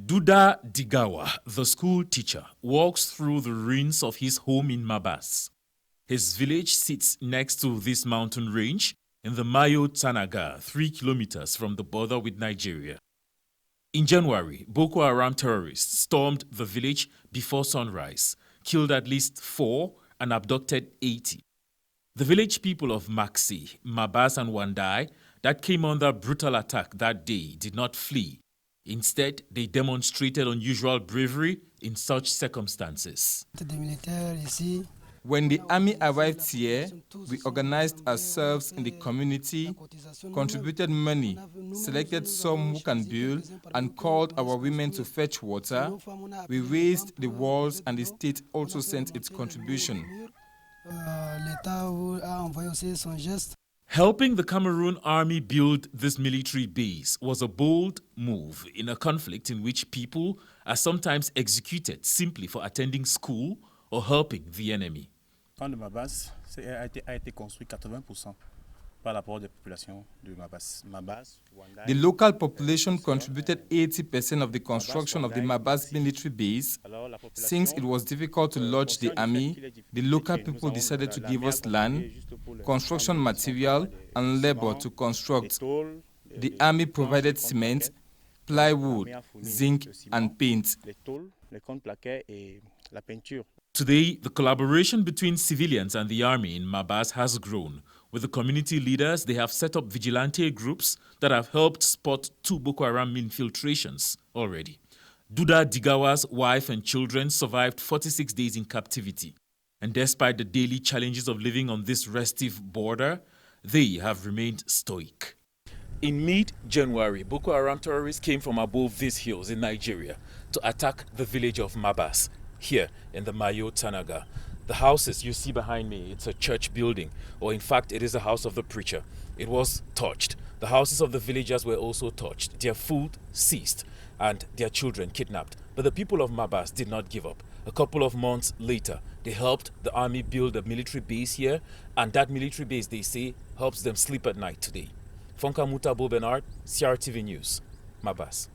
Duda Digawa, the school teacher, walks through the ruins of his home in Mabas. His village sits next to this mountain range in the Mayo Tanaga, 3 kilometers from the border with Nigeria. In January, Boko Haram terrorists stormed the village before sunrise, killed at least 4 and abducted 80. The village people of Maxi, Mabas and Wandai that came under brutal attack that day did not flee. Instead, they demonstrated unusual bravery in such circumstances. When the army arrived here, we organized ourselves in the community, contributed money, selected some who can build, and called our women to fetch water. We raised the walls, and the state also sent its contribution. Helping the Cameroon army build this military base was a bold move in a conflict in which people are sometimes executed simply for attending school or helping the enemy. Le camp de Mabas a été construit 80% par l'apport des populations de Mabas. The local population contributed 80% of the construction of the Mabas military base. Since it was difficult to lodge the army, the local people decided to give us land, construction material, and labor to construct. The army provided cement, plywood, zinc, and paint. Today, the collaboration between civilians and the army in Mabas has grown. With the community leaders, they have set up vigilante groups that have helped spot 2 Boko Haram infiltrations already. Duda Digawa's wife and children survived 46 days in captivity. And despite the daily challenges of living on this restive border, they have remained stoic. In mid-January, Boko Haram terrorists came from above these hills in Nigeria to attack the village of Mabas, here in the Mayo Tanaga. The houses you see behind me, it's a church building, or in fact it is the house of the preacher. It was torched. The houses of the villagers were also torched. Their food seized and their children kidnapped. But the people of Mabas did not give up. A couple of months later, they helped the army build a military base here, and that military base, they say, helps them sleep at night today. Fonka, Mutta, beau-bernard, CRTV News, Mabas.